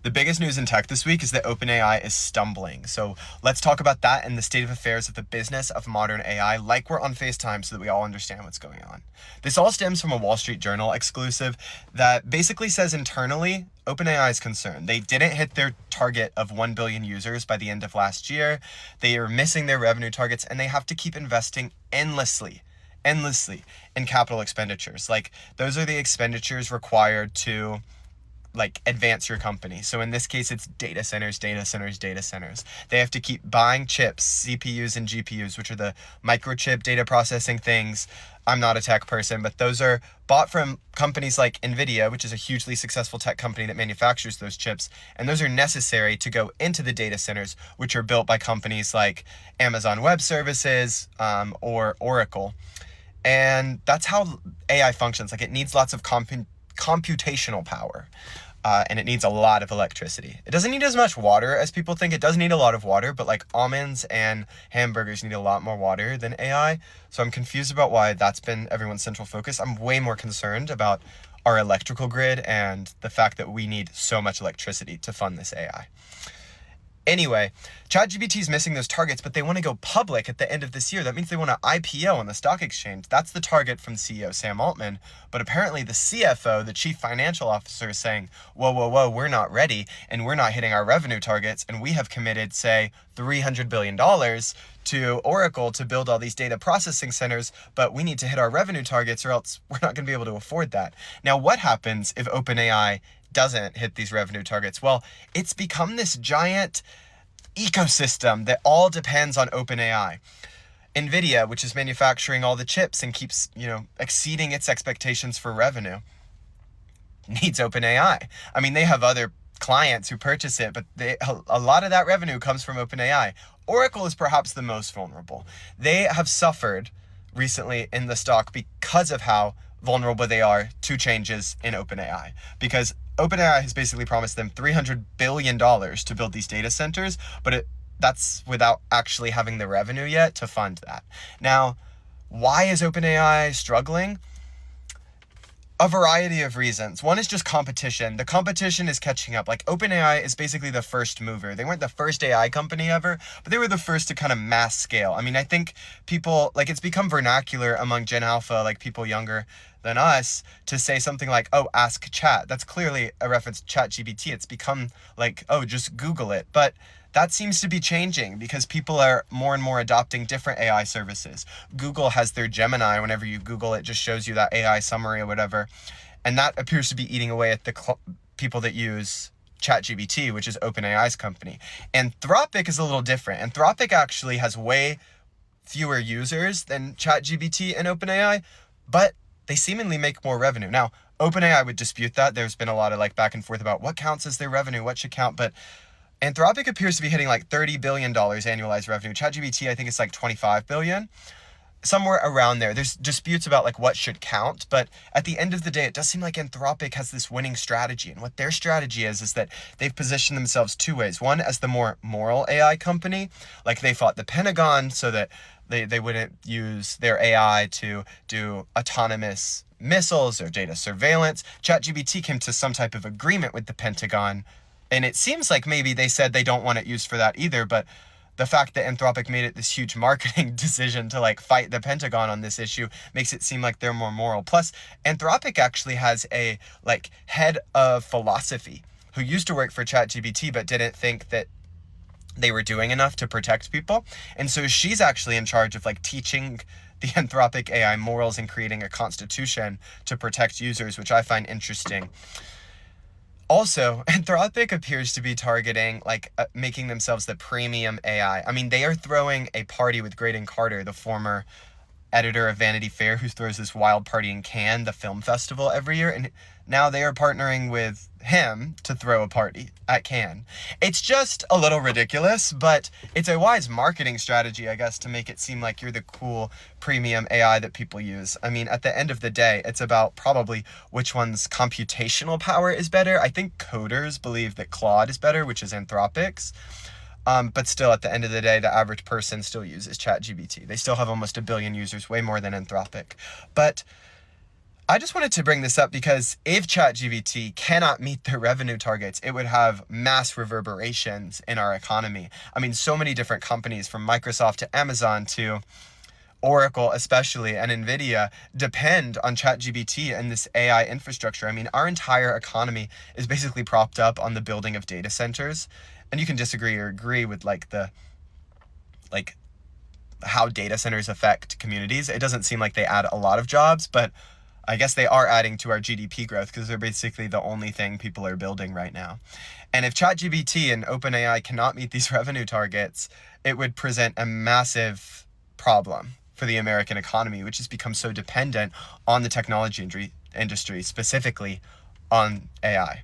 The biggest news in tech this week is that OpenAI is stumbling. So let's talk about that and the state of affairs of the business of modern AI, like we're on FaceTime, so that we all understand what's going on. This all stems from a Wall Street Journal exclusive that basically says internally, OpenAI is concerned. They didn't hit their target of 1 billion users by the end of last year. They are missing their revenue targets, and they have to keep investing endlessly in capital expenditures. Like, those are the expenditures required to advance your company. So in this case, it's data centers. They have to keep buying chips, CPUs and GPUs, which are the microchip data processing things. I'm not a tech person, but those are bought from companies like NVIDIA, which is a hugely successful tech company that manufactures those chips. And those are necessary to go into the data centers, which are built by companies like Amazon Web Services, or Oracle. And that's how AI functions. Like, it needs lots of computational power. And it needs a lot of electricity. It doesn't need as much water as people think. It does need a lot of water, but like almonds and hamburgers need a lot more water than AI. So I'm confused about why that's been everyone's central focus. I'm way more concerned about our electrical grid and the fact that we need so much electricity to fund this AI. Anyway, ChatGPT is missing those targets, but they want to go public at the end of this year. That means they want to IPO on the stock exchange. That's the target from CEO Sam Altman. But apparently the CFO, the chief financial officer, is saying, whoa, we're not ready, and we're not hitting our revenue targets, and we have committed, say, $300 billion to Oracle to build all these data processing centers, but we need to hit our revenue targets or else we're not going to be able to afford that. Now, what happens if OpenAI doesn't hit these revenue targets? Well, it's become this giant ecosystem that all depends on OpenAI. NVIDIA, which is manufacturing all the chips and keeps, exceeding its expectations for revenue, needs OpenAI. I mean, they have other clients who purchase it, but a lot of that revenue comes from OpenAI. Oracle is perhaps the most vulnerable. They have suffered recently in the stock because of how vulnerable they are to changes in OpenAI, because OpenAI has basically promised them $300 billion to build these data centers, but that's without actually having the revenue yet to fund that. Now, why is OpenAI struggling? A variety of reasons. One is just competition. The competition is catching up. Like, OpenAI is basically the first mover. They weren't the first AI company ever, but they were the first to kind of mass scale. I mean, I think people, it's become vernacular among Gen Alpha, like people younger than us, to say something like, oh, ask chat. That's clearly a reference to ChatGPT. It's become like, oh, just Google it. But that seems to be changing because people are more and more adopting different AI services. Google has their Gemini. Whenever you Google it, just shows you that AI summary or whatever. And that appears to be eating away at the people that use ChatGPT, which is OpenAI's company. Anthropic is a little different. Anthropic actually has way fewer users than ChatGPT and OpenAI, but they seemingly make more revenue. Now, OpenAI would dispute that. There's been a lot of back and forth about what counts as their revenue, what should count, but Anthropic appears to be hitting $30 billion annualized revenue. ChatGPT, I think it's $25 billion, somewhere around there. There's disputes about what should count, but at the end of the day, it does seem like Anthropic has this winning strategy. And what their strategy is that they've positioned themselves two ways. One, as the more moral AI company, like they fought the Pentagon so that they wouldn't use their AI to do autonomous missiles or data surveillance. ChatGPT came to some type of agreement with the Pentagon, and it seems like maybe they said they don't want it used for that either, but the fact that Anthropic made it this huge marketing decision to fight the Pentagon on this issue makes it seem like they're more moral. Plus, Anthropic actually has a head of philosophy who used to work for ChatGPT but didn't think that they were doing enough to protect people. And so she's actually in charge of teaching the Anthropic AI morals and creating a constitution to protect users, which I find interesting. Also, Anthropic appears to be targeting making themselves the premium AI. I mean, they are throwing a party with Graydon Carter, the former editor of Vanity Fair, who throws this wild party in Cannes, the film festival, every year. And now they are partnering with him to throw a party at Cannes. It's just a little ridiculous, but it's a wise marketing strategy, I guess, to make it seem like you're the cool premium AI that people use. I mean, at the end of the day, it's about probably which one's computational power is better. I think coders believe that Claude is better, which is Anthropic's. But still, at the end of the day, the average person still uses ChatGPT. They still have almost 1 billion users, way more than Anthropic. But I just wanted to bring this up because if ChatGPT cannot meet their revenue targets, it would have mass reverberations in our economy. I mean, so many different companies from Microsoft to Amazon to Oracle especially and Nvidia depend on ChatGPT and this AI infrastructure. I mean, our entire economy is basically propped up on the building of data centers. And you can disagree or agree with like how data centers affect communities. It doesn't seem like they add a lot of jobs, but I guess they are adding to our GDP growth because they're basically the only thing people are building right now. And if ChatGPT and OpenAI cannot meet these revenue targets, it would present a massive problem for the American economy, which has become so dependent on the technology industry, specifically on AI.